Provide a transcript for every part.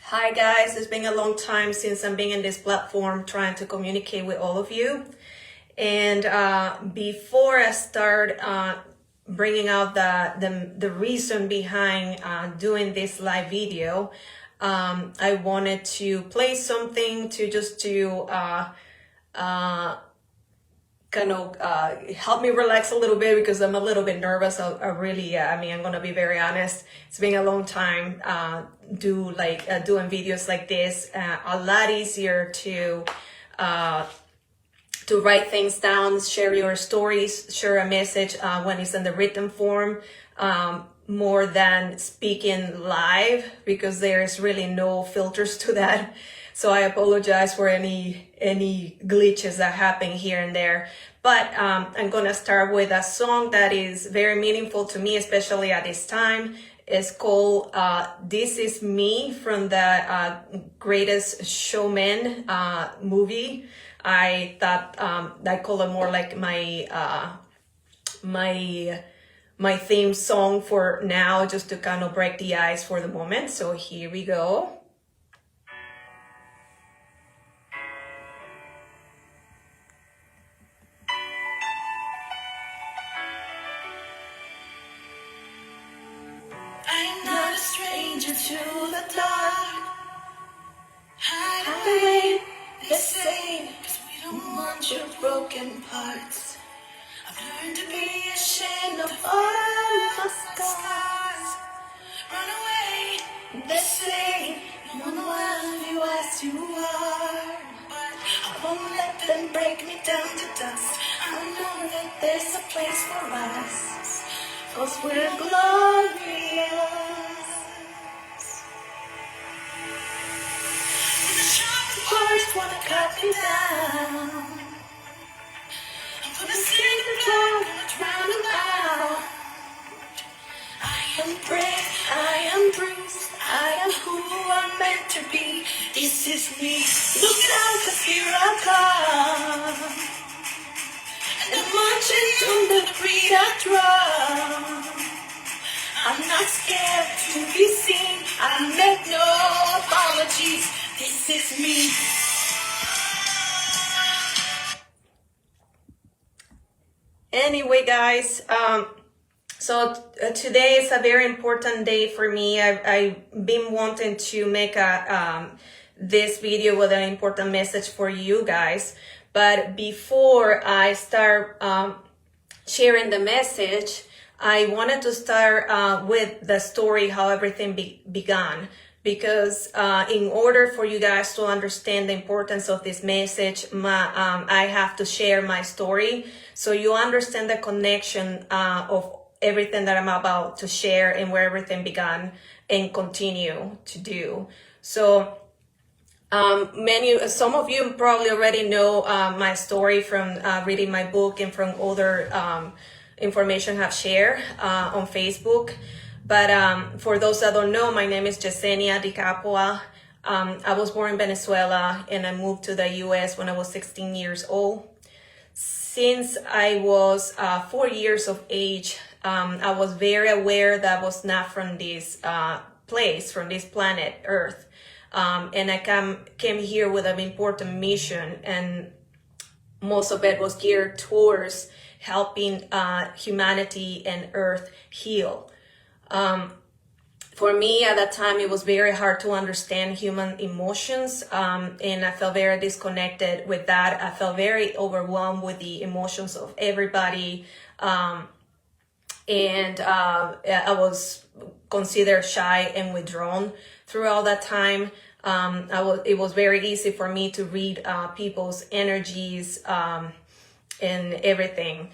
Hi guys, it's been a long time since I'm being in this platform trying to communicate with all of you. And before I start bringing out the reason behind doing this live video, I wanted to play something to kind of help me relax a little bit because I'm a little bit nervous. I really, I'm gonna be very honest. It's been a long time doing videos like this. A lot easier to write things down, share your stories, share a message when it's in the written form, more than speaking live, because there's really no filters to that. So I apologize for any glitches that happen here and there. But I'm gonna start with a song that is very meaningful to me, especially at this time. It's called This Is Me from the Greatest Showman movie. I thought I call it more like my theme song for now, just to kind of break the ice for the moment. So here we go. I'm not a stranger to the dark. Hide away, they say, 'cause we don't want your broken parts. I've learned to be ashamed of all my scars. Run away, they say, no one will love you as you are. But I won't let them break me down to dust. I know that there's a place for us, 'cause we're glorious. When the sharp words wanna cut me down, I'm gonna sing the cloud, gonna drown them out. I am brave, I am bruised, I am who I'm meant to be. This is me. Look out, 'cause here I come. And I'm marching on the beat I drum. I'm not scared to be seen. I make no apologies. This is me. Anyway, guys, so today is a very important day for me. I've been wanting to make this video with an important message for you guys. But before I start sharing the message, I wanted to start with the story, how everything began. Because in order for you guys to understand the importance of this message, I have to share my story, so you understand the connection of everything that I'm about to share and where everything began and continue to do. So some of you probably already know my story from reading my book and from other information I've shared on Facebook. But for those that don't know, my name is Yesenia Di Capua. I was born in Venezuela and I moved to the US when I was 16 years old. Since I was 4 years of age, I was very aware that I was not from this place, from this planet Earth. And I came here with an important mission, and most of it was geared towards helping humanity and Earth heal. For me at that time, it was very hard to understand human emotions, and I felt very disconnected with that. I felt very overwhelmed with the emotions of everybody, and I was considered shy and withdrawn throughout that time. It was very easy for me to read people's energies and everything.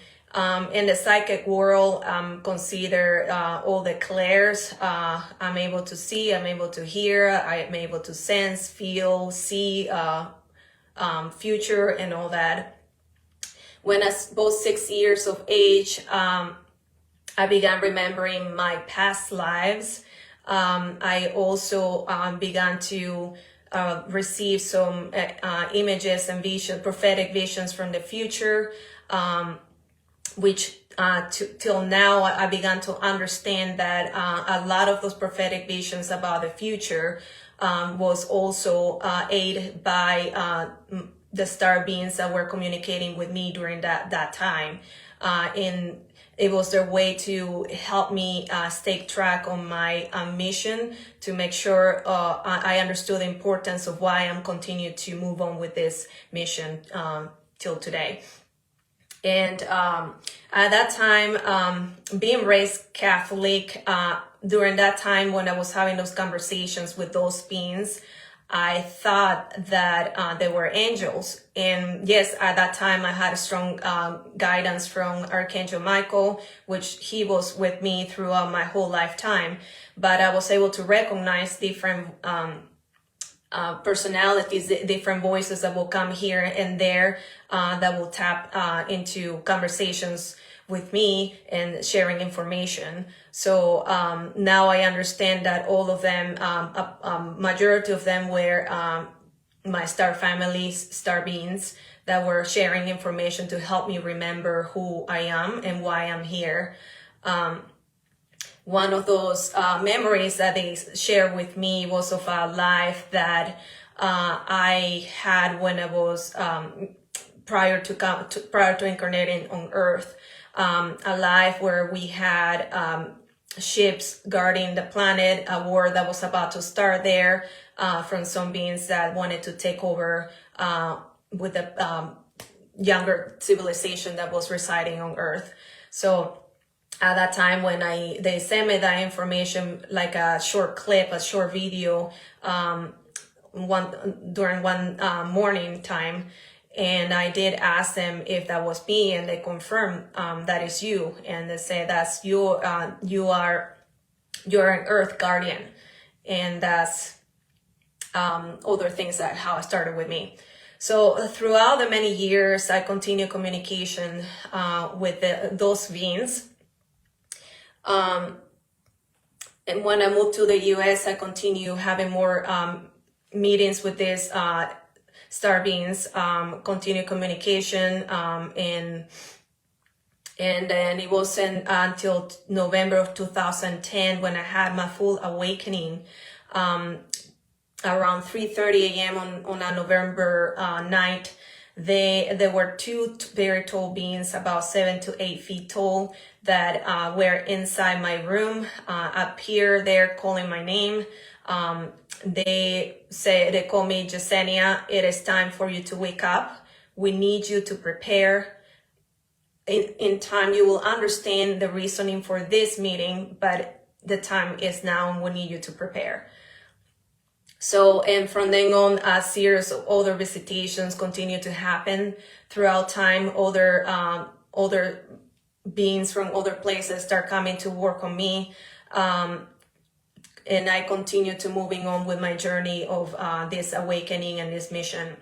In the psychic world, I'm considered all the clairs. I'm able to see, I'm able to hear, I'm able to sense, feel, see future and all that. When I was 6 years of age, I began remembering my past lives. I also began to receive some images and prophetic visions from the future, which till now, I began to understand that a lot of those prophetic visions about the future was also aided by the star beings that were communicating with me during that time. And it was their way to help me stay track on my mission, to make sure I understood the importance of why I'm continuing to move on with this mission till today. And at that time, being raised Catholic, during that time when I was having those conversations with those beings, I thought that they were angels. And yes, at that time I had a strong guidance from Archangel Michael, which he was with me throughout my whole lifetime. But I was able to recognize different personalities, different voices that will come here and there, that will tap into conversations with me and sharing information. So now I understand that all of them, majority of them were my star families, star beings that were sharing information to help me remember who I am and why I'm here. One of those memories that they shared with me was of a life that I had when I was prior to incarnating on Earth. A life where we had ships guarding the planet, a war that was about to start there from some beings that wanted to take over with the younger civilization that was residing on Earth. So at that time when they sent me that information, like a short clip, a short video, during one morning time, and I did ask them if that was me, and they confirmed that is you, and they said that's you. You're an Earth guardian, and that's other things that how it started with me. So throughout the many years, I continue communication with those beings. And when I moved to the U.S., I continue having more meetings with these star beings, continue communication, and then it wasn't until November of 2010 when I had my full awakening, around 3:30 a.m. on a November night. There were two very tall beings, about 7 to 8 feet tall, that were inside my room, up here. They're calling my name. They call me Jasenia. It is time for you to wake up. We need you to prepare. In time, you will understand the reasoning for this meeting, but the time is now and we need you to prepare. So, and from then on, a series of other visitations continue to happen throughout time. Other beings from other places start coming to work on me. And I continue to moving on with my journey of this awakening and this mission.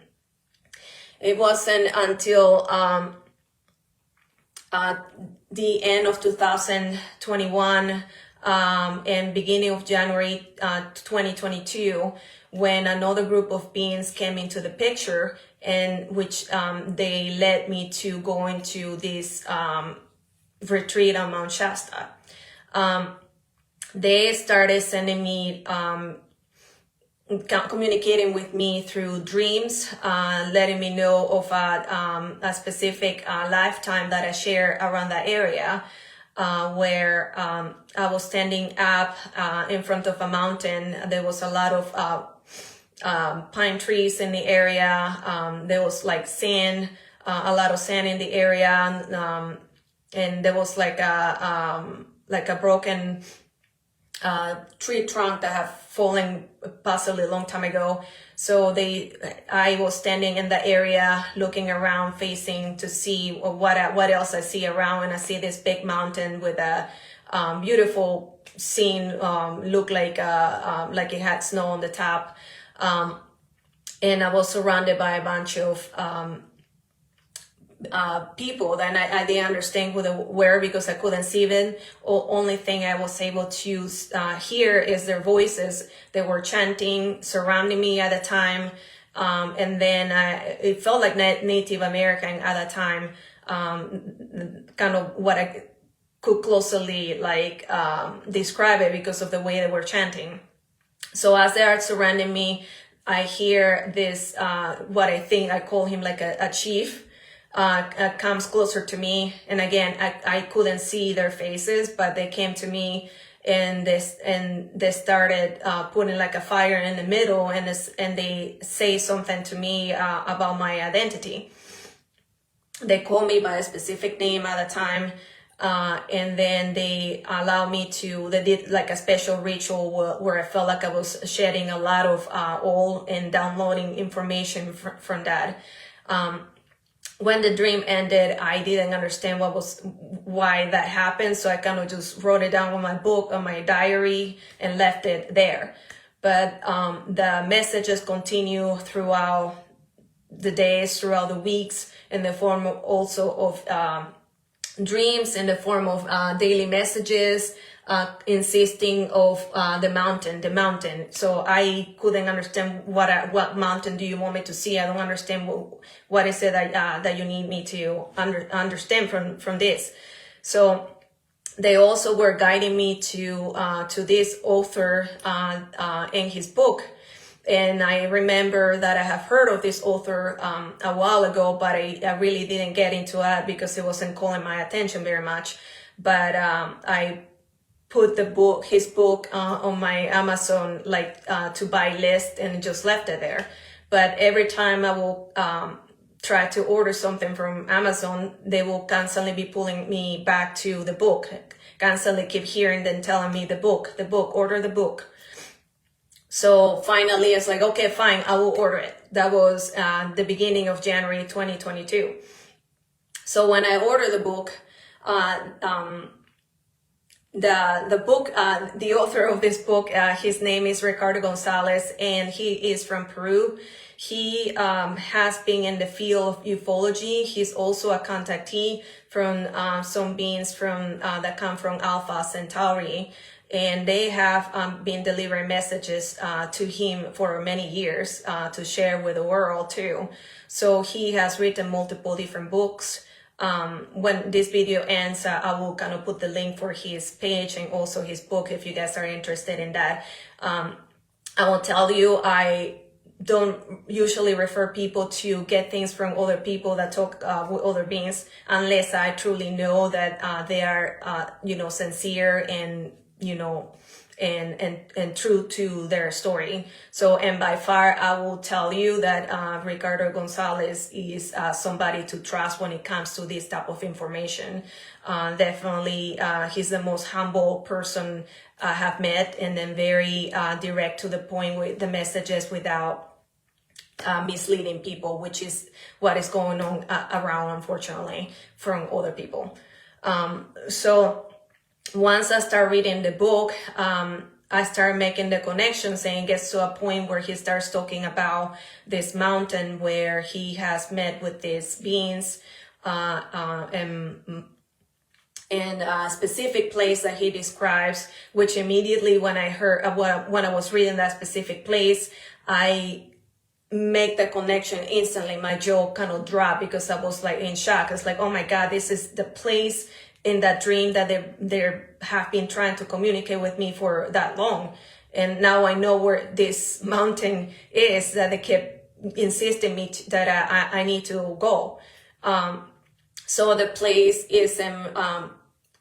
It wasn't until the end of 2021 and beginning of January 2022 when another group of beings came into the picture, and which they led me to go into this retreat on Mount Shasta. They started sending me, communicating with me through dreams, letting me know of a specific lifetime that I share around that area, where I was standing up in front of a mountain. There was a lot of pine trees in the area. There was like sand, a lot of sand in the area, and there was like a broken tree trunk that had fallen possibly a long time ago. So I was standing in the area looking around, facing to see what else I see around, and I see this big mountain with a beautiful scene, look like it had snow on the top, and I was surrounded by a bunch of people that I didn't understand who they were because I couldn't see them. Only thing I was able to hear is their voices. They were chanting, surrounding me at the time. And then it felt like Native American at that time. kind of what I could closely describe it because of the way they were chanting. So as they are surrounding me, I hear this, what I call him like a chief, comes closer to me. And again, I couldn't see their faces, but they came to me and they started, putting like a fire in the middle, and they say something to me, about my identity. They call me by a specific name at the time. And then they they did like a special ritual where I felt like I was shedding a lot of oil and downloading information from that. When the dream ended, I didn't understand why that happened. So I kind of just wrote it down on my diary, and left it there. But the messages continue throughout the days, throughout the weeks, in the form of also of dreams, in the form of daily messages, insisting of the mountain. So I couldn't understand what mountain do you want me to see. I don't understand what is it that you need me to understand from this. So they also were guiding me to this author in his book. And I remember that I have heard of this author a while ago, but I really didn't get into it because it wasn't calling my attention very much. But I put his book on my Amazon to buy list, and just left it there. But every time I will try to order something from Amazon, they will constantly be pulling me back to the book. Constantly keep hearing them telling me the book, order the book. So finally, it's like, okay, fine, I will order it. That was the beginning of January 2022. So when I ordered the book, the author of this book, his name is Ricardo Gonzalez, and he is from Peru. He has been in the field of ufology. He's also a contactee from some beings that come from Alpha Centauri. And they have been delivering messages to him for many years to share with the world too. So he has written multiple different books. When this video ends, I will kind of put the link for his page and also his book if you guys are interested in that. I will tell you, I don't usually refer people to get things from other people that talk with other beings unless I truly know that they are, sincere and and true to their story. So, and by far, I will tell you that Ricardo Gonzalez is somebody to trust when it comes to this type of information. Definitely, he's the most humble person I have met, and then very direct to the point with the messages without misleading people, which is what is going on around, unfortunately, from other people. So once I start reading the book, I start making the connections, and it gets to a point where he starts talking about this mountain where he has met with these beings, and a specific place that he describes, which immediately when I heard when I was reading that specific place, I make the connection instantly. My jaw kind of dropped because I was like in shock. It's like, oh my God, this is the place in that dream that they have been trying to communicate with me for that long. And now I know where this mountain is that they kept insisting me that I need to go. So the place is,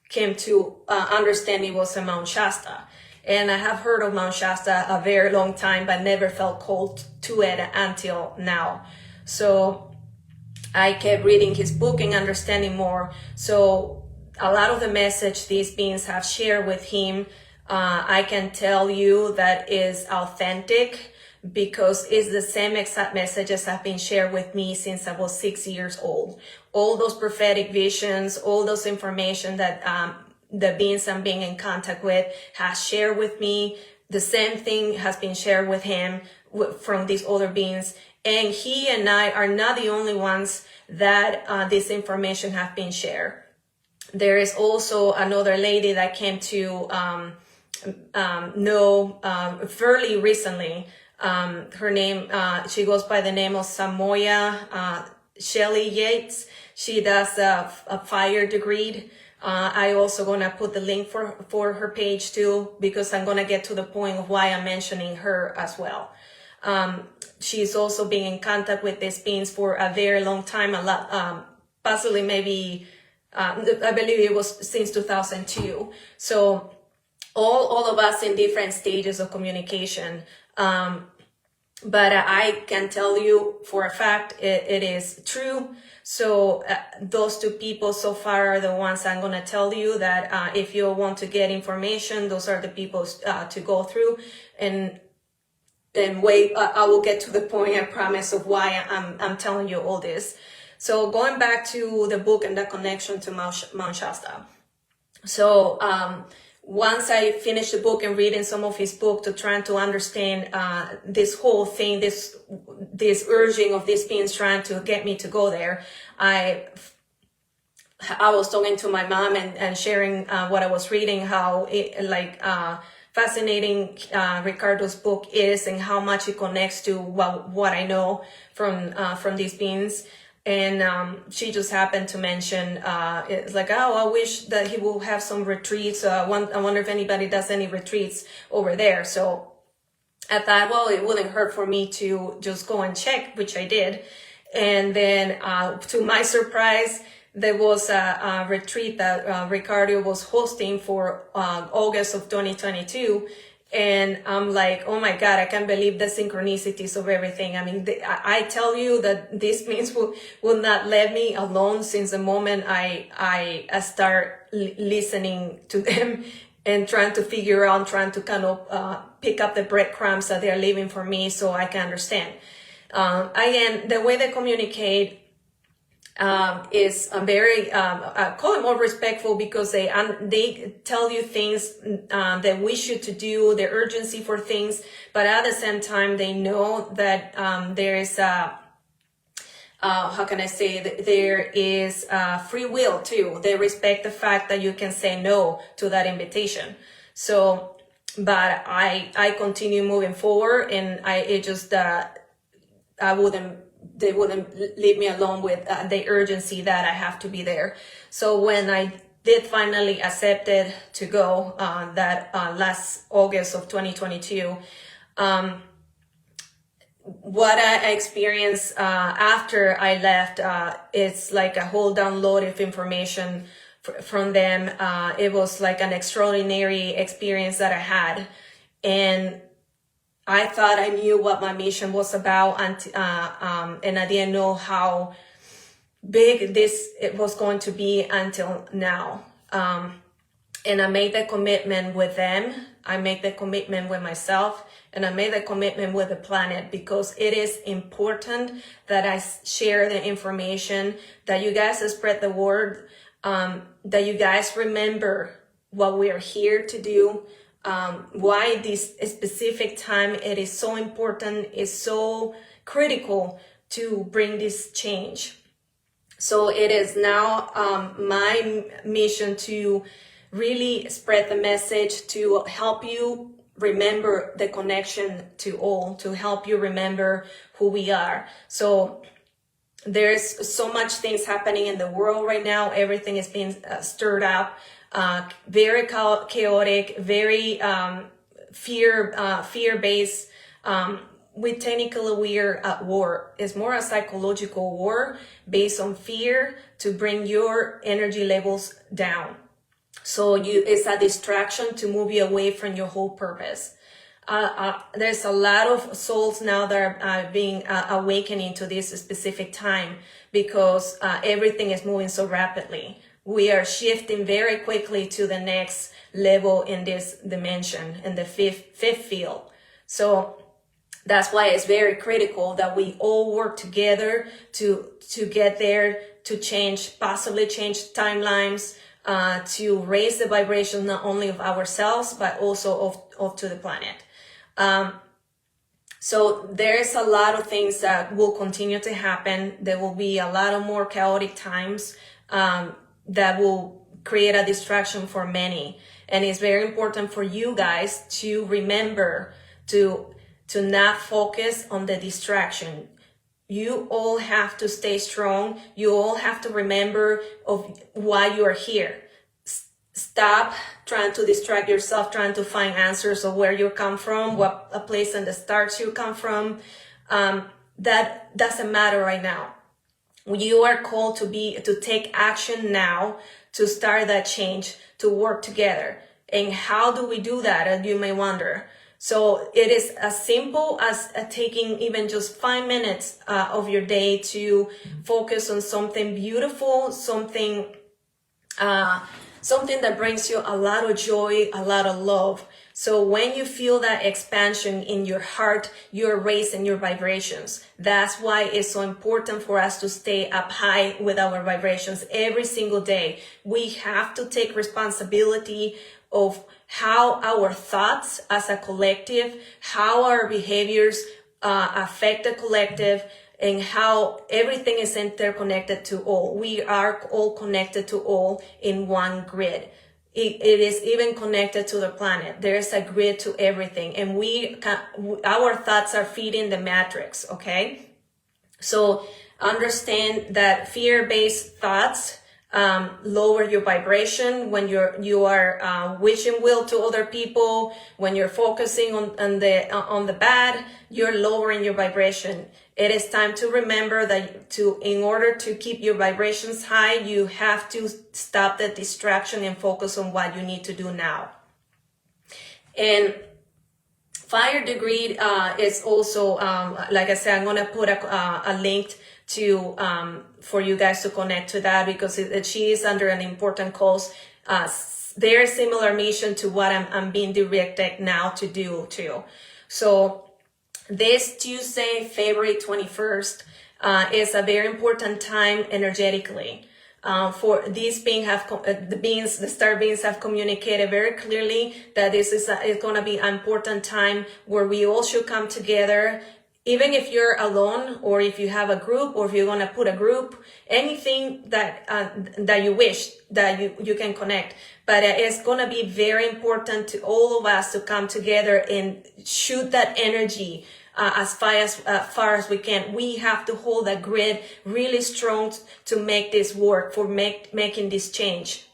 came to understand it was Mount Shasta. And I have heard of Mount Shasta a very long time, but never felt called to it until now. So I kept reading his book and understanding more. So a lot of the message these beings have shared with him, I can tell you that is authentic, because it's the same exact messages have been shared with me since I was 6 years old. All those prophetic visions, all those information that the beings I'm being in contact with has shared with me, the same thing has been shared with him from these other beings. And he and I are not the only ones that this information have been shared. There is also another lady that came to know fairly recently. Her name, she goes by the name of Samoya. Shelly Yates. She does a fire degree. I also gonna put the link for her page too, because I'm gonna get to the point of why I'm mentioning her as well. She's also been in contact with these beings for a very long time, a lot, possibly maybe, I believe it was since 2002. So all of us in different stages of communication. But I can tell you for a fact it is true. So those two people so far are the ones I'm going to tell you that if you want to get information, those are the people to go through. And wait, I will get to the point, I promise, of why I'm telling you all this. So going back to the book and the connection to Mount Shasta. So once I finished the book and reading some of his book to try to understand this whole thing, this urging of these beings trying to get me to go there, I was talking to my mom and sharing what I was reading, how fascinating Ricardo's book is and how much it connects to what I know from these beings. And she just happened to mention, it's like, oh, I wish that he will have some retreats. I wonder if anybody does any retreats over there. So I thought, well, it wouldn't hurt for me to just go and check, which I did. And then to my surprise, there was a retreat that Ricardo was hosting for August of 2022. And I'm like, oh my God, I can't believe the synchronicities of everything. I mean, I tell you that these beings will not let me alone since the moment I start listening to them and trying to figure out, trying to kind of pick up the breadcrumbs that they're leaving for me so I can understand. Again, the way they communicate is very, I call it more respectful because they tell you things that we should to do, the urgency for things, but at the same time they know that there is how can I say, there is free will too. They respect the fact that you can say no to that invitation. So, but I continue moving forward, and they wouldn't leave me alone with the urgency that I have to be there. So when I did finally accepted to go that last August of 2022, what I experienced after I left, it's like a whole download of information from them. It was like an extraordinary experience that I had. And I thought I knew what my mission was about, and I didn't know how big it was going to be until now. And I made the commitment with them. I made the commitment with myself, and I made the commitment with the planet, because it is important that I share the information, that you guys spread the word, that you guys remember what we are here to do. Why this specific time it is so important, is so critical to bring this change. So it is now my mission to really spread the message, to help you remember the connection to all, to help you remember who we are. So there's so much things happening in the world right now. Everything is being stirred up. Very chaotic, very fear-based. We are at war. It's more a psychological war based on fear to bring your energy levels down. So it's a distraction to move you away from your whole purpose. There's a lot of souls now that are being awakening to this specific time, because everything is moving so rapidly. We are shifting very quickly to the next level in this dimension, in the fifth field. So that's why it's very critical that we all work together to get there, to possibly change timelines, to raise the vibration not only of ourselves, but also of to the planet. So there's a lot of things that will continue to happen. There will be a lot of more chaotic times that will create a distraction for many. And it's very important for you guys to remember to not focus on the distraction. you all have to stay strong. You all have to remember of why you are here. Stop trying to distract yourself, trying to find answers of where you come from, what a place in the stars you come from. That doesn't matter right now. You are called to take action now, to start that change, to work together. And how do we do that? And you may wonder. So it is as simple as taking even just 5 minutes of your day to focus on something beautiful, something that brings you a lot of joy, a lot of love. So when you feel that expansion in your heart, you're raising your vibrations. That's why it's so important for us to stay up high with our vibrations every single day. We have to take responsibility of how our thoughts as a collective, how our behaviors affect the collective, and how everything is interconnected to all. We are all connected to all in one grid. It is even connected to the planet. There is a grid to everything, and our thoughts are feeding the matrix. Okay, so understand that fear-based thoughts lower your vibration. When you are wishing will to other people, when you're focusing on the bad, you're lowering your vibration. It is time to remember that in order to keep your vibrations high, you have to stop the distraction and focus on what you need to do now. And Fire Degree is also, like I said, I'm going to put a link to for you guys to connect to that, because she is under an important cause. They're similar mission to what I'm being directed now to do too. So this Tuesday, February 21st, is a very important time energetically. For these beings the star beings have communicated very clearly that this is going to be an important time where we all should come together. Even if you're alone, or if you have a group, or if you're going to put a group, anything that you wish that you can connect. But it's going to be very important to all of us to come together and shoot that energy as far as we can. We have to hold that grid really strong to make this work, for making this change.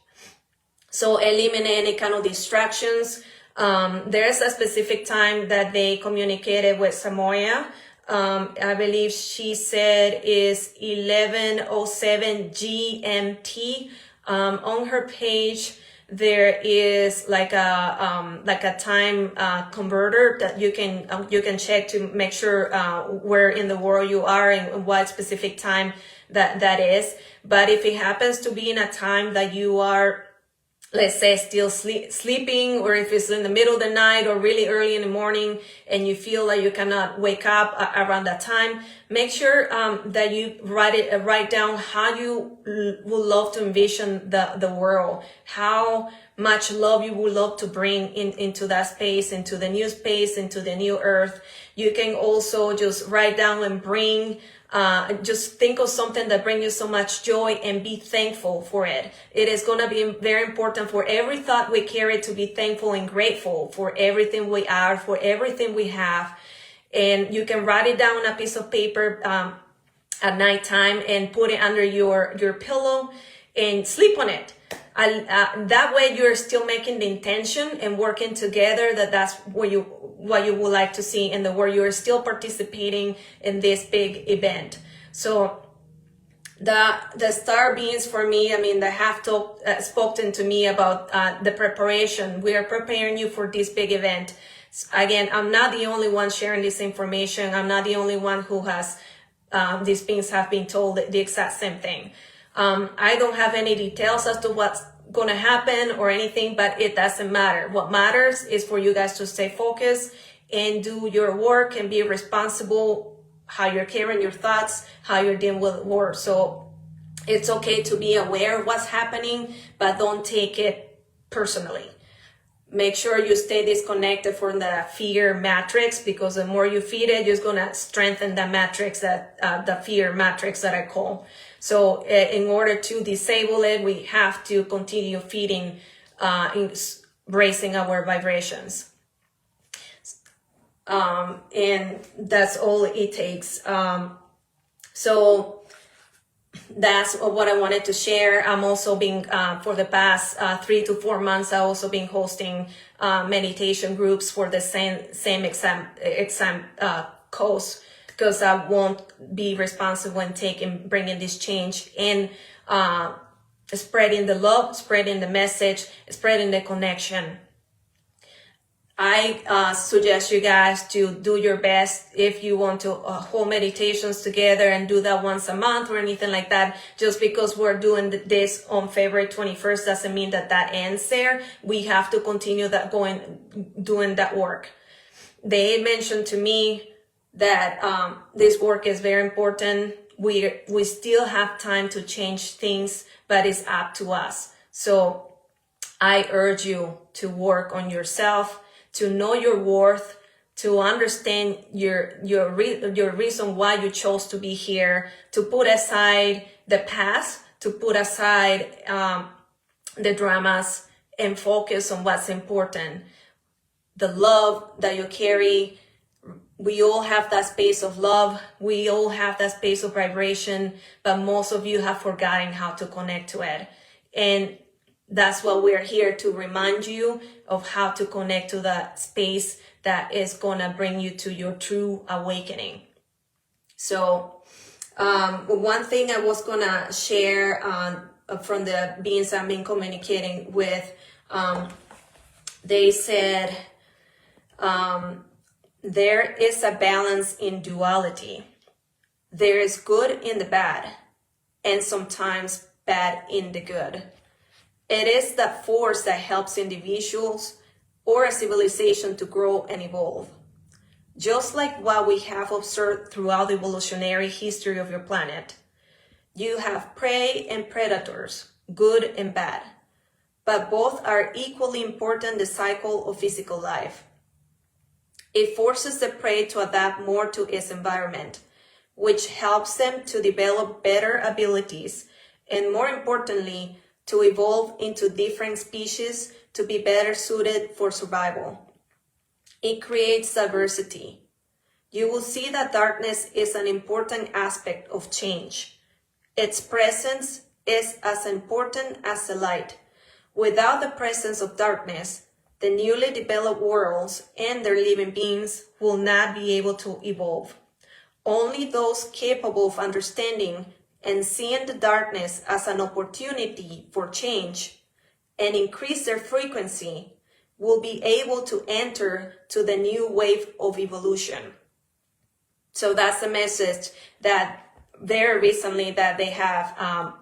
So eliminate any kind of distractions. There's a specific time that they communicated with Samoya. I believe she said is 11:07 GMT. On her page, there is like a time converter that you can check to make sure where in the world you are and what specific time that is. But if it happens to be in a time that you are, let's say, still sleeping, or if it's in the middle of the night or really early in the morning and you feel like you cannot wake up around that time, make sure that you write down how you would love to envision the world, how much love you would love to bring into that space, into the new space, into the new earth. You can also just write down and bring just think of something that brings you so much joy and be thankful for it. It is going to be very important for every thought we carry to be thankful and grateful for everything we are, for everything we have. And you can write it down on a piece of paper at nighttime and put it under your pillow and sleep on it. That way you're still making the intention and working together that's what you would like to see in the world. You're still participating in this big event. So the star beings for me, I mean, they have spoken to me about the preparation. We are preparing you for this big event. Again, I'm not the only one sharing this information. I'm not the only one who has these beings have been told the exact same thing. I don't have any details as to what's going to happen or anything, but it doesn't matter. What matters is for you guys to stay focused and do your work and be responsible how you're carrying your thoughts, how you're dealing with work. So it's okay to be aware of what's happening, but don't take it personally. Make sure you stay disconnected from the fear matrix, because the more you feed it, you're going to strengthen the matrix, the fear matrix that I call. So in order to disable it, we have to continue feeding, raising our vibrations. And that's all it takes. So that's what I wanted to share. I'm also being, for the past 3 to 4 months, I've also been hosting meditation groups for the same exam course, because I won't be responsible in bringing this change in, spreading the love, spreading the message, spreading the connection. I suggest you guys to do your best. If you want to hold meditations together and do that once a month or anything like that, just because we're doing this on February 21st doesn't mean that ends there. We have to continue doing that work. They mentioned to me that this work is very important. We still have time to change things, but it's up to us. So I urge you to work on yourself, to know your worth, to understand your reason why you chose to be here, to put aside the past, to put aside the dramas, and focus on what's important. The love that you carry. We all have that space of love. We all have that space of vibration, but most of you have forgotten how to connect to it. And that's what we're here to remind you of, how to connect to that space that is going to bring you to your true awakening. So one thing I was going to share from the beings I've been communicating with, they said there is a balance in duality. There is good in the bad, and sometimes bad in the good. It is that force that helps individuals or a civilization to grow and evolve. Just like what we have observed throughout the evolutionary history of your planet, you have prey and predators, good and bad, but both are equally important in the cycle of physical life. It forces the prey to adapt more to its environment, which helps them to develop better abilities and, more importantly, to evolve into different species to be better suited for survival. It creates diversity. You will see that darkness is an important aspect of change. Its presence is as important as the light. Without the presence of darkness, the newly developed worlds and their living beings will not be able to evolve. Only those capable of understanding and seeing the darkness as an opportunity for change and increase their frequency will be able to enter to the new wave of evolution. So that's the message that very recently that they have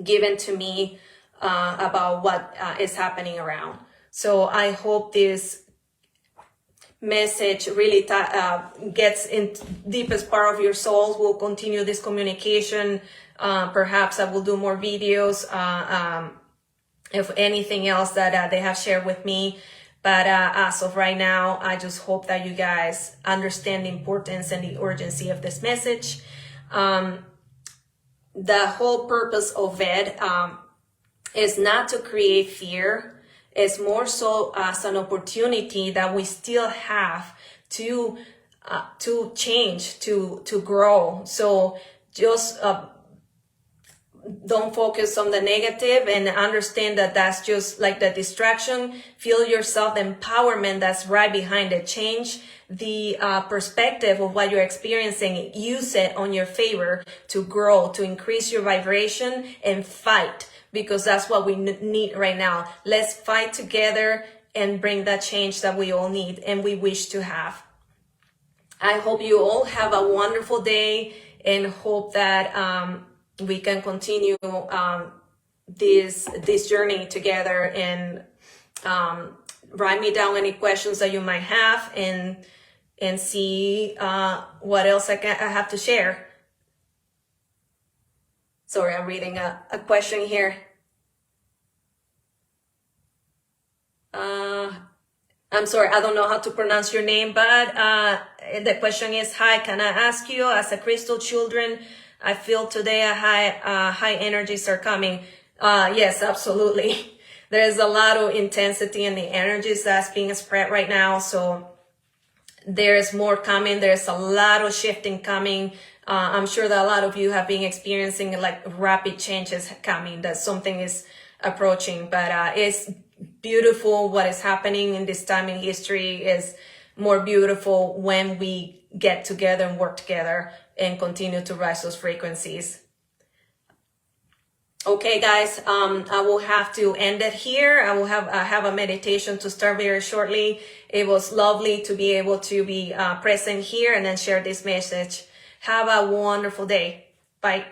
given to me about what is happening around. So I hope this message really gets in deepest part of your souls. We'll continue this communication. Perhaps I will do more videos, if anything else that they have shared with me. But as of right now, I just hope that you guys understand the importance and the urgency of this message. The whole purpose of it is not to create fear. It's more so as an opportunity that we still have to change, to grow. So just don't focus on the negative and understand that that's just like the distraction. Feel yourself, the empowerment that's right behind it. Change the perspective of what you're experiencing. Use it on your favor to grow, to increase your vibration and fight. Because that's what we need right now. Let's fight together and bring that change that we all need and we wish to have. I hope you all have a wonderful day and hope that we can continue this journey together, and write me down any questions that you might have and see what else I have to share. Sorry, I'm reading a question here. I'm sorry, I don't know how to pronounce your name, but the question is, hi, can I ask you, as a crystal children, I feel today a high energies are coming. Yes, absolutely. There's a lot of intensity in the energies that's being spread right now. So there's more coming. There's a lot of shifting coming. I'm sure that a lot of you have been experiencing like rapid changes coming, that something is approaching, but it's beautiful what is happening in this time in history. Is more beautiful when we get together and work together and continue to rise those frequencies. Okay, guys, I will have to end it here. I will have a meditation to start very shortly. It was lovely to be able to be present here and then share this message. Have a wonderful day. Bye.